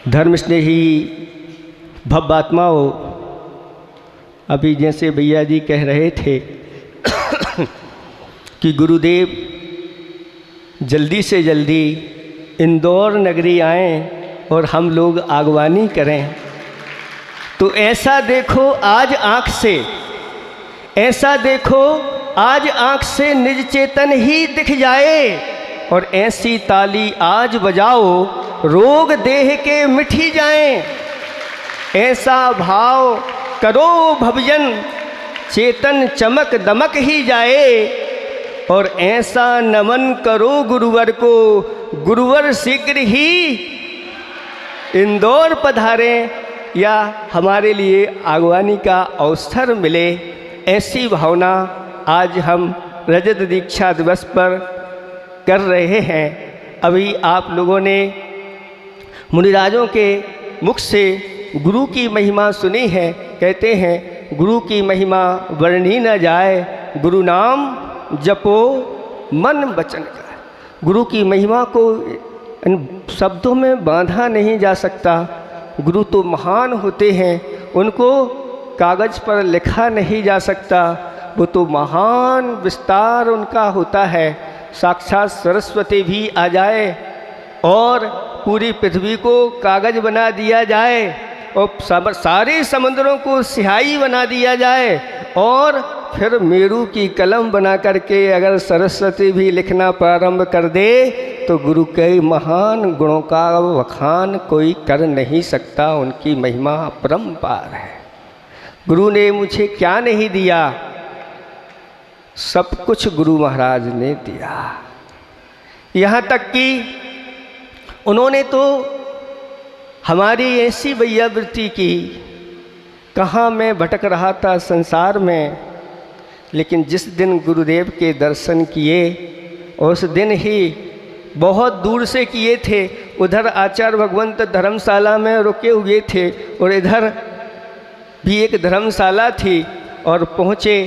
धर्म स्नेही भव्यात्माओं, अभी जैसे भैया जी कह रहे थे कि गुरुदेव जल्दी से जल्दी इंदौर नगरी आएं और हम लोग आगवानी करें, तो ऐसा देखो आज आँख से, ऐसा देखो आज आँख से निज चेतन ही दिख जाए, और ऐसी ताली आज बजाओ रोग देह के मिट ही जाएं। ऐसा भाव करो भवजन चेतन चमक दमक ही जाए, और ऐसा नमन करो गुरुवर को गुरुवर शीघ्र ही इंदौर पधारें या हमारे लिए आगवानी का अवसर मिले। ऐसी भावना आज हम रजत दीक्षा दिवस पर कर रहे हैं। अभी आप लोगों ने मुनिराजों के मुख से गुरु की महिमा सुनी है। कहते हैं गुरु की महिमा वर्णी न जाए, गुरु नाम जपो मन वचन का। गुरु की महिमा को शब्दों में बांधा नहीं जा सकता। गुरु तो महान होते हैं, उनको कागज़ पर लिखा नहीं जा सकता। वो तो महान विस्तार उनका होता है। साक्षात सरस्वती भी आ जाए और पूरी पृथ्वी को कागज़ बना दिया जाए और सारे समुद्रों को स्याही बना दिया जाए, और फिर मेरू की कलम बना करके अगर सरस्वती भी लिखना प्रारंभ कर दे तो गुरु के महान गुणों का वखान कोई कर नहीं सकता। उनकी महिमा अपरंपार है। गुरु ने मुझे क्या नहीं दिया, सब कुछ गुरु महाराज ने दिया। यहाँ तक कि उन्होंने तो हमारी ऐसी वैयावृत्ति की, कहाँ मैं भटक रहा था संसार में, लेकिन जिस दिन गुरुदेव के दर्शन किए उस दिन ही बहुत दूर से किए थे। उधर आचार्य भगवंत धर्मशाला में रुके हुए थे और इधर भी एक धर्मशाला थी, और पहुँचे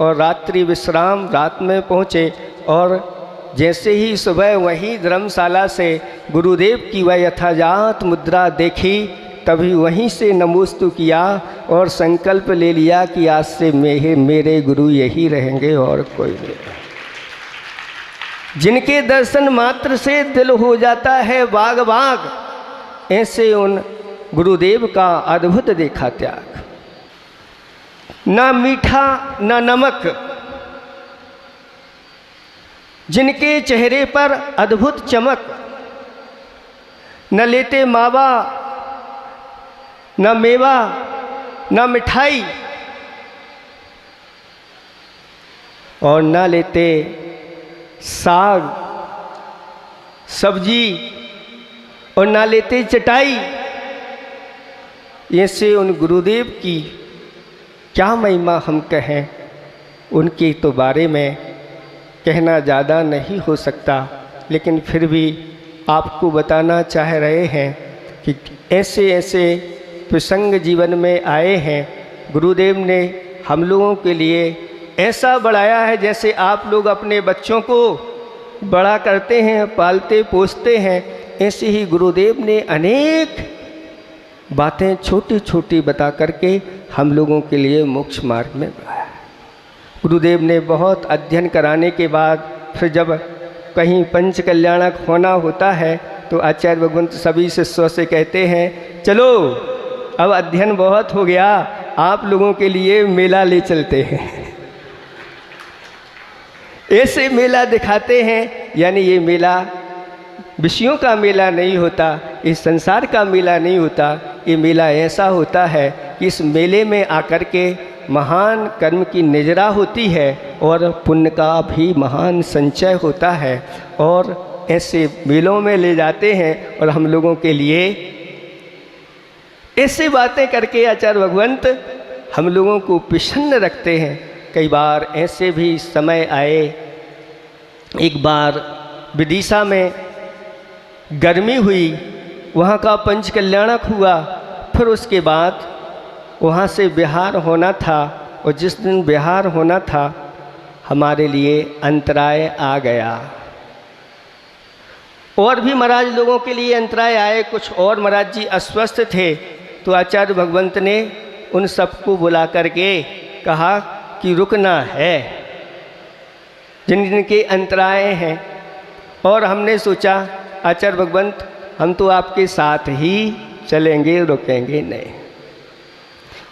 और रात्रि विश्राम रात में पहुँचे, और जैसे ही सुबह वहीं धर्मशाला से गुरुदेव की वह यथाजात मुद्रा देखी, तभी वहीं से नमोस्तु किया और संकल्प ले लिया कि आज से मेरे गुरु यही रहेंगे और कोई नहीं। जिनके दर्शन मात्र से दिल हो जाता है बाग बाग, ऐसे उन गुरुदेव का अद्भुत देखा त्याग। ना मीठा ना नमक, जिनके चेहरे पर अद्भुत चमक, न लेते मावा न मेवा न मिठाई, और न लेते साग सब्जी और न लेते चटाई। ऐसे उन गुरुदेव की क्या महिमा हम कहें। उनके तो बारे में कहना ज़्यादा नहीं हो सकता, लेकिन फिर भी आपको बताना चाह रहे हैं कि ऐसे ऐसे प्रसंग जीवन में आए हैं। गुरुदेव ने हम लोगों के लिए ऐसा बढ़ाया है, जैसे आप लोग अपने बच्चों को बड़ा करते हैं, पालते पोसते हैं, ऐसे ही गुरुदेव ने अनेक बातें छोटी छोटी बता करके हम लोगों के लिए मोक्ष मार्ग में बढ़ाया। गुरुदेव ने बहुत अध्ययन कराने के बाद फिर जब कहीं पंच कल्याणक होना होता है तो आचार्य भगवंत सभी शिष्यों से कहते हैं, चलो अब अध्ययन बहुत हो गया, आप लोगों के लिए मेला ले चलते हैं। ऐसे मेला दिखाते हैं, यानी ये मेला विषयों का मेला नहीं होता, इस संसार का मेला नहीं होता। ये मेला ऐसा होता है कि इस मेले में आकर के महान कर्म की निजरा होती है और पुण्य का भी महान संचय होता है। और ऐसे मेलों में ले जाते हैं और हम लोगों के लिए ऐसी बातें करके आचार्य भगवंत हम लोगों को प्रसन्न रखते हैं। कई बार ऐसे भी समय आए, एक बार विदिशा में गर्मी हुई, वहाँ का पंच कल्याणक हुआ, फिर उसके बाद वहाँ से बिहार होना था, और जिस दिन बिहार होना था हमारे लिए अंतराय आ गया। और भी महाराज लोगों के लिए अंतराय आए, कुछ और महाराज जी अस्वस्थ थे, तो आचार्य भगवंत ने उन सबको बुला करके कहा कि रुकना है, जिन जिनके अंतराय हैं। और हमने सोचा आचार्य भगवंत हम तो आपके साथ ही चलेंगे, रुकेंगे नहीं।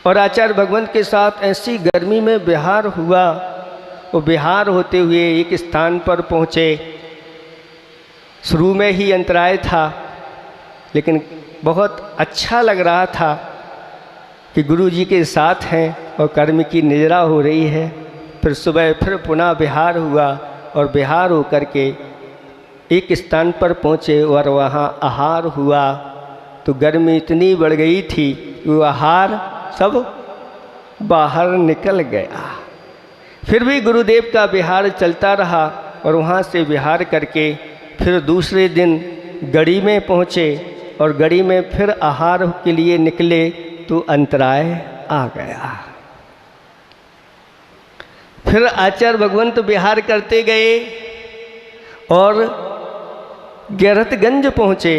और आचार्य भगवंत के साथ ऐसी गर्मी में विहार हुआ, और विहार होते हुए एक स्थान पर पहुँचे। शुरू में ही अंतराय था, लेकिन बहुत अच्छा लग रहा था कि गुरु जी के साथ हैं और कर्म की निजरा हो रही है। फिर सुबह फिर पुनः विहार हुआ, और विहार होकर के एक स्थान पर पहुँचे और वहाँ आहार हुआ। तो गर्मी इतनी बढ़ गई थी कि वो आहार सब बाहर निकल गया। फिर भी गुरुदेव का विहार चलता रहा, और वहाँ से विहार करके फिर दूसरे दिन गढ़ी में पहुँचे, और गढ़ी में फिर आहार के लिए निकले तो अंतराय आ गया। फिर आचार्य भगवंत विहार करते गए और गैरतगंज पहुँचे,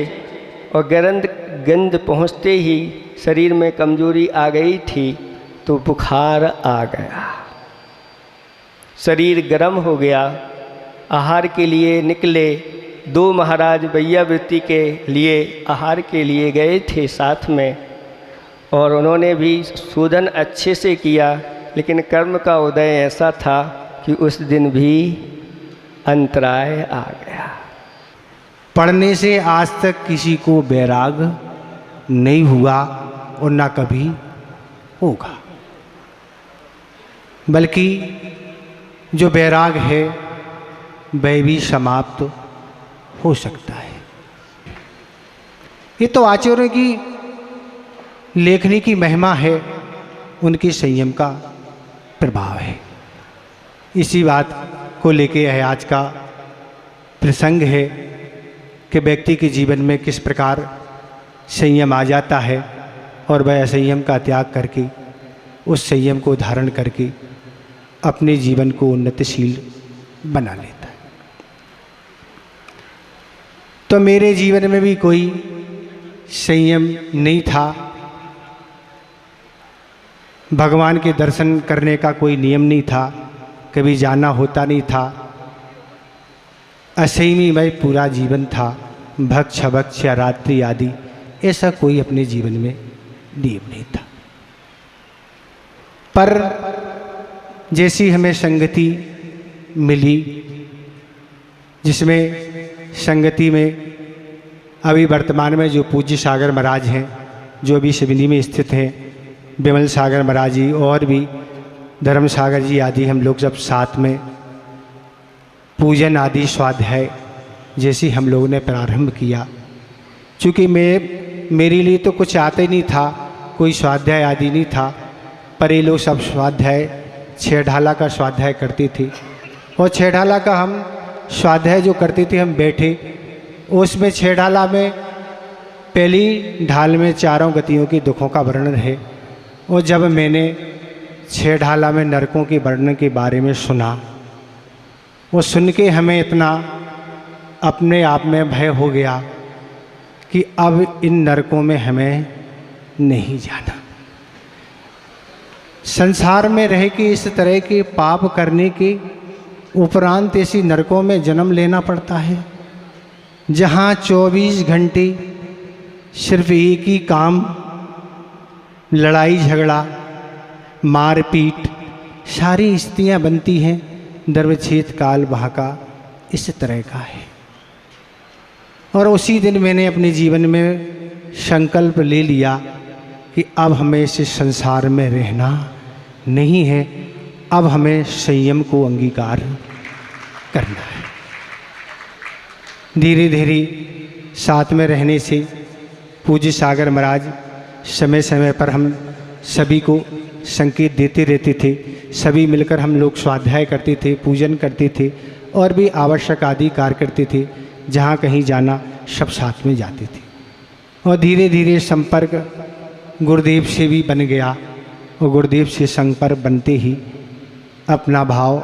और गैरतगंज पहुँचते ही शरीर में कमजोरी आ गई थी, तो बुखार आ गया, शरीर गर्म हो गया। आहार के लिए निकले, 2 महाराज वैयावृत्ति के लिए आहार के लिए गए थे साथ में, और उन्होंने भी शोधन अच्छे से किया, लेकिन कर्म का उदय ऐसा था कि उस दिन भी अंतराय आ गया। पढ़ने से आज तक किसी को वैराग नहीं हुआ और ना कभी होगा, बल्कि जो वैराग है वह भी समाप्त हो सकता है। ये तो आचार्यों की लेखनी की महिमा है, उनके संयम का प्रभाव है। इसी बात को लेके यह आज का प्रसंग है कि व्यक्ति के जीवन में किस प्रकार संयम आ जाता है, और वह असंयम का त्याग करके उस संयम को धारण करके अपने जीवन को उन्नतिशील बना लेता है। तो मेरे जीवन में भी कोई संयम नहीं था। भगवान के दर्शन करने का कोई नियम नहीं था, कभी जाना होता नहीं था। असंयमी पूरा जीवन था, भक्ष भक्ष या रात्रि आदि ऐसा कोई अपने जीवन में नियम नहीं था। पर जैसी हमें संगति मिली, जिसमें संगति में अभी वर्तमान में जो पूज्य सागर महाराज हैं, जो अभी सिवनी में स्थित हैं, विमल सागर महाराज जी और भी धर्म सागर जी आदि, हम लोग जब साथ में पूजन आदि स्वाध्याय जैसी हम लोगों ने प्रारंभ किया। चूँकि मेरे लिए तो कुछ आता ही नहीं था, कोई स्वाध्याय आदि नहीं था, पर ये लोग सब स्वाध्याय 6 ढाला का स्वाध्याय करती थी। और 6 ढाला का हम स्वाध्याय जो करते थे, हम बैठे उसमें 6 ढाला में पहली ढाल में 4 गतियों की दुखों का वर्णन है। और जब मैंने 6 ढाला में नरकों के वर्णन के बारे में सुना, वो सुन के हमें इतना अपने आप में भय हो गया कि अब इन नरकों में हमें नहीं जाना। संसार में रह के इस तरह के पाप करने के उपरांत ऐसी नरकों में जन्म लेना पड़ता है, जहाँ 24 घंटे सिर्फ एक ही काम, लड़ाई झगड़ा मारपीट, सारी स्त्रियाँ बनती हैं, धर्मच्छेद काल वहाँ का इस तरह का है। और उसी दिन मैंने अपने जीवन में संकल्प ले लिया कि अब हमें इस संसार में रहना नहीं है, अब हमें संयम को अंगीकार करना है। धीरे धीरे साथ में रहने से पूज्य सागर महाराज समय समय पर हम सभी को संकेत देते रहते थे। सभी मिलकर हम लोग स्वाध्याय करते थे, पूजन करते थे और भी आवश्यक आदि कार्य करते थे। जहाँ कहीं जाना सब साथ में जाते थे। और धीरे धीरे संपर्क गुरुदेव से भी बन गया। और गुरुदेव से संपर्क बनते ही अपना भाव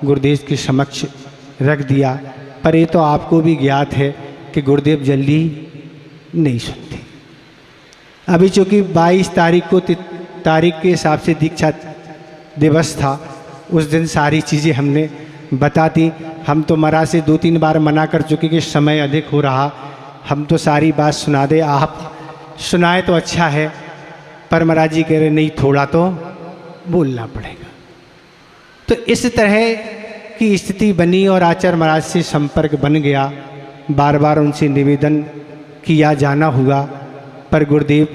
गुरुदेव के समक्ष रख दिया। पर ये तो आपको भी ज्ञात है कि गुरुदेव जल्दी नहीं सुनते। अभी चूँकि 22 तारीख को तारीख के हिसाब से दीक्षा दिवस था, उस दिन सारी चीज़ें हमने बता दी। हम तो महाराज से 2-3 बार मना कर चुके कि समय अधिक हो रहा, हम तो सारी बात सुना दे, आप सुनाए तो अच्छा है, पर महाराज जी कह रहे नहीं, थोड़ा तो बोलना पड़ेगा। तो इस तरह की स्थिति बनी और आचार्य महाराज से संपर्क बन गया। बार बार उनसे निवेदन किया जाना हुआ, पर गुरुदेव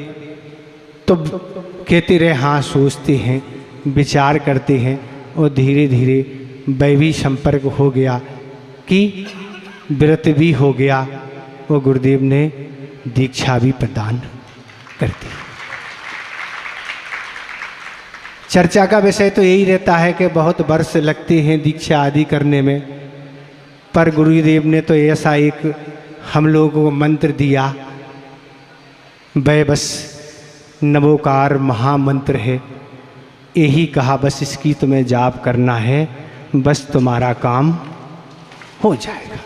तो कहते रहे हाँ, सोचते हैं, विचार करते हैं, और धीरे धीरे वैवी संपर्क हो गया कि व्रत भी हो गया और गुरुदेव ने दीक्षा भी प्रदान कर दी। चर्चा का विषय तो यही रहता है कि बहुत वर्ष लगते हैं दीक्षा आदि करने में, पर गुरुदेव ने तो ऐसा एक हम लोगों को मंत्र दिया, वह बस नवोकार महामंत्र है, यही कहा बस इसकी तुम्हें जाप करना है, बस तुम्हारा काम हो जाएगा।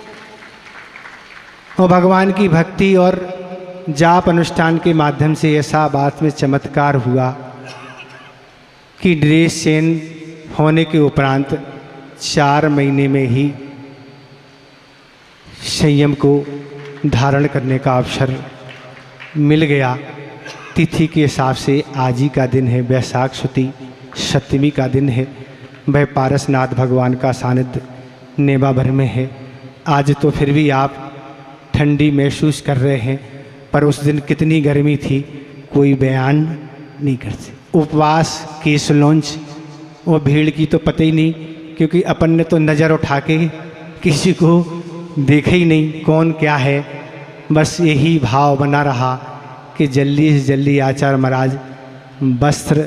और भगवान की भक्ति और जाप अनुष्ठान के माध्यम से ऐसा बात में चमत्कार हुआ कि ड्रेस चेंज होने के उपरांत 4 महीने में ही संयम को धारण करने का अवसर मिल गया। तिथि के हिसाब से आज ही का दिन है, वैशाख शुद्धि सप्तमी का दिन है। वह पारसनाथ भगवान का सानिध्य नेमा भर में है। आज तो फिर भी आप ठंडी महसूस कर रहे हैं, पर उस दिन कितनी गर्मी थी कोई बयान नहीं कर सकते। उपवास, केस लॉन्च और भीड़ की तो पता ही नहीं, क्योंकि अपन ने तो नज़र उठा के किसी को देखा ही नहीं कौन क्या है। बस यही भाव बना रहा कि जल्दी से जल्दी आचार्य महाराज वस्त्र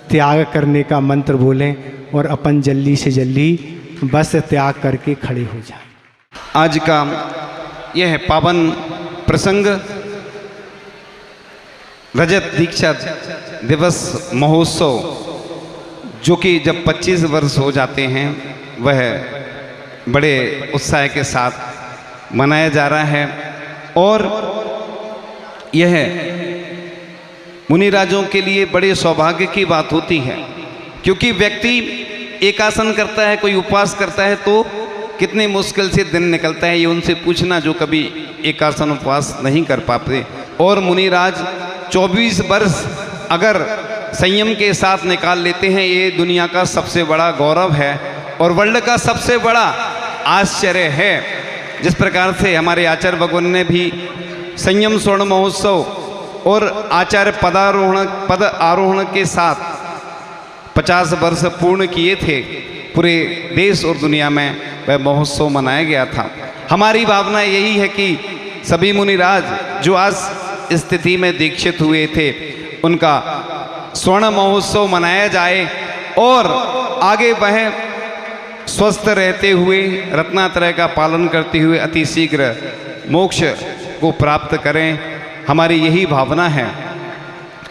त्याग करने का मंत्र बोलें और अपन जल्दी से जल्दी वस्त्र त्याग करके खड़े हो जाएं। आज का यह पावन प्रसंग रजत दीक्षा दिवस महोत्सव, जो कि जब 25 वर्ष हो जाते हैं वह बड़े उत्साह के साथ मनाया जा रहा है। और यह मुनिराजों के लिए बड़े सौभाग्य की बात होती है, क्योंकि व्यक्ति एक आसन करता है, कोई उपवास करता है तो कितनी मुश्किल से दिन निकलता है, ये उनसे पूछना जो कभी एक आसन उपवास नहीं कर पाते। और मुनिराज 24 वर्ष अगर संयम के साथ निकाल लेते हैं, ये दुनिया का सबसे बड़ा गौरव है और वर्ल्ड का सबसे बड़ा आश्चर्य है। जिस प्रकार से हमारे आचार्य भगवान ने भी संयम स्वर्ण महोत्सव और आचार्य पद आरोहण के साथ 50 वर्ष पूर्ण किए थे, पूरे देश और दुनिया में वह महोत्सव मनाया गया था। हमारी भावना यही है कि सभी मुनिराज जो आज स्थिति में दीक्षित हुए थे, उनका स्वर्ण महोत्सव मनाया जाए और आगे वह स्वस्थ रहते हुए, रत्नात्रय का पालन करते हुए अति शीघ्र मोक्ष को प्राप्त करें। हमारी यही भावना है।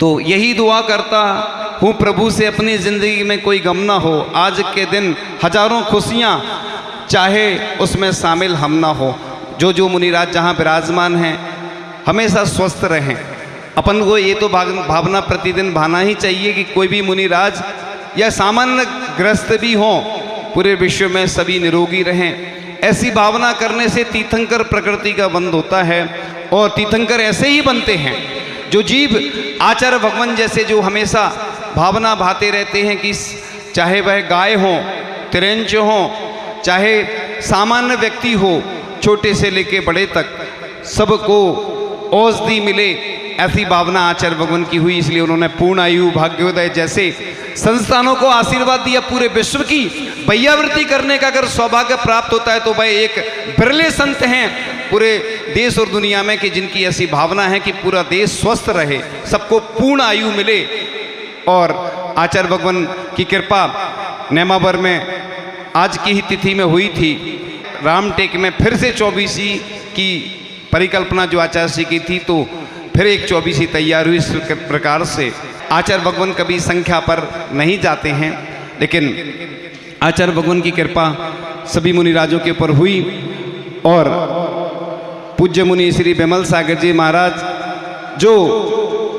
तो यही दुआ करता हूँ प्रभु से, अपनी ज़िंदगी में कोई गम ना हो। आज के दिन हजारों खुशियाँ चाहे उसमें शामिल हम ना हो। जो जो मुनिराज जहाँ विराजमान हैं हमेशा स्वस्थ रहें। अपन को ये तो भावना प्रतिदिन भाना ही चाहिए कि कोई भी मुनिराज या सामान्य ग्रस्त भी हों, पूरे विश्व में सभी निरोगी रहें। ऐसी भावना करने से तीर्थंकर प्रकृति का बंध होता है और तीर्थंकर ऐसे ही बनते हैं जो जीव आचार्य भगवान जैसे जो हमेशा भावना भाते रहते हैं कि चाहे वह गाय हो, तिरंच हो, चाहे सामान्य व्यक्ति हो, छोटे से लेके बड़े तक सबको औषधि मिले, ऐसी भावना आचार्य भगवान की हुई। इसलिए उन्होंने पूर्ण आयु, भाग्योदय जैसे संस्थानों को आशीर्वाद दिया। पूरे विश्व की वैयावृत्ति करने का अगर सौभाग्य प्राप्त होता है तो वह एक बिरले संत हैं पूरे देश और दुनिया में कि जिनकी ऐसी भावना है कि पूरा देश स्वस्थ रहे, सबको पूर्ण आयु मिले। और आचार्य भगवान की कृपा नेमावर में आज की ही तिथि में हुई थी। रामटेक में फिर से 24वीं की परिकल्पना जो आचार्य जी की थी, तो फिर एक 24वीं तैयार हुई। इस प्रकार से आचार्य भगवान कभी संख्या पर नहीं जाते हैं, लेकिन आचार्य भगवान की कृपा सभी मुनिराजों के ऊपर हुई और पूज्य मुनि श्री विमल सागर जी महाराज, जो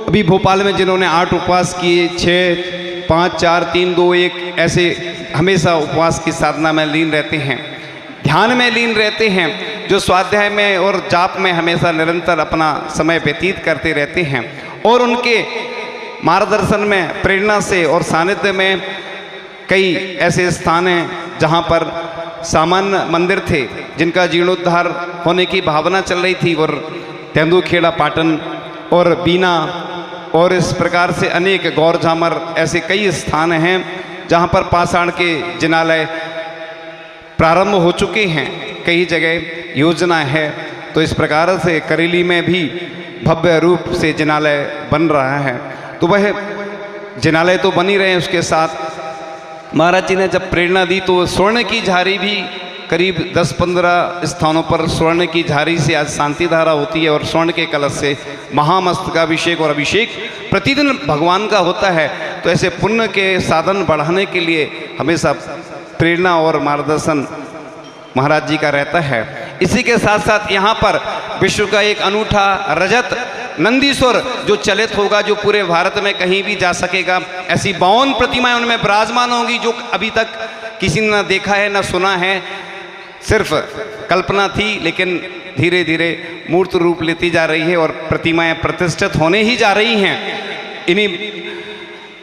अभी भोपाल में जिन्होंने 8 उपवास किए, 6, 5, 4, 3, 2, 1 ऐसे हमेशा उपवास की साधना में लीन रहते हैं, ध्यान में लीन रहते हैं, जो स्वाध्याय में और जाप में हमेशा निरंतर अपना समय व्यतीत करते रहते हैं, और उनके मार्गदर्शन में, प्रेरणा से और सानिध्य में कई ऐसे स्थान हैं जहाँ पर सामान्य मंदिर थे जिनका जीर्णोद्धार होने की भावना चल रही थी, और तेंदुखेड़ा पाटन और बीना और इस प्रकार से अनेक गौर झामर ऐसे कई स्थान हैं जहाँ पर पाषाण के जिनालय प्रारंभ हो चुके हैं, कई जगह योजना है। तो इस प्रकार से करेली में भी भव्य रूप से जिनालय बन रहा है। तो वह जिनालय तो बन ही रहे हैं, उसके साथ महाराज जी ने जब प्रेरणा दी तो स्वर्ण की झारी भी करीब 10-15 स्थानों पर स्वर्ण की झारी से आज शांति धारा होती है, और स्वर्ण के कलश से महामस्तकाभिषेक और अभिषेक प्रतिदिन भगवान का होता है। तो ऐसे पुण्य के साधन बढ़ाने के लिए हमेशा प्रेरणा और मार्गदर्शन महाराज जी का रहता है। इसी के साथ साथ यहाँ पर विश्व का एक अनूठा रजत नंदीश्वर जो चलित होगा, जो पूरे भारत में कहीं भी जा सकेगा, ऐसी 52 प्रतिमाएं उनमें विराजमान होंगी जो अभी तक किसी ने ना देखा है ना सुना है, सिर्फ कल्पना थी, लेकिन धीरे धीरे मूर्त रूप लेती जा रही है और प्रतिमाएं प्रतिष्ठित होने ही जा रही हैं। इन्हीं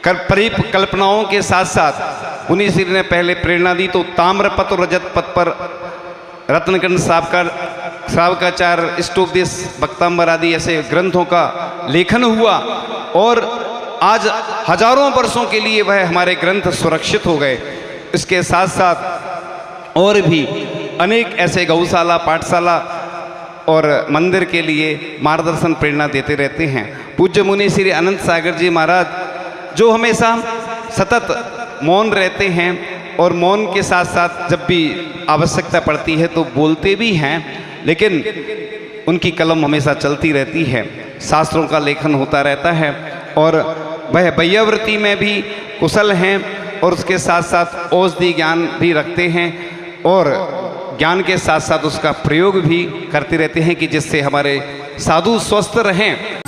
परिकल्पनाओं के साथ साथ उन्हीं श्री ने पहले प्रेरणा दी तो ताम्रपत्र और रजत पथ पर रत्नकंड श्रावकाचार्य इष्टोपदेश भक्तांबर आदि ऐसे ग्रंथों का लेखन हुआ, और आज हजारों वर्षों के लिए वह हमारे ग्रंथ सुरक्षित हो गए। इसके साथ साथ और भी अनेक ऐसे गौशाला, पाठशाला और मंदिर के लिए मार्गदर्शन प्रेरणा देते रहते हैं। पूज्य मुनि श्री अनंत सागर जी महाराज जो हमेशा सतत मौन रहते हैं, और मौन के साथ साथ जब भी आवश्यकता पड़ती है तो बोलते भी हैं, लेकिन उनकी कलम हमेशा चलती रहती है, शास्त्रों का लेखन होता रहता है, और वह वैयावृत्ति में भी कुशल हैं, और उसके साथ साथ औषधि ज्ञान भी रखते हैं, और ज्ञान के साथ साथ उसका प्रयोग भी करते रहते हैं कि जिससे हमारे साधु स्वस्थ रहें।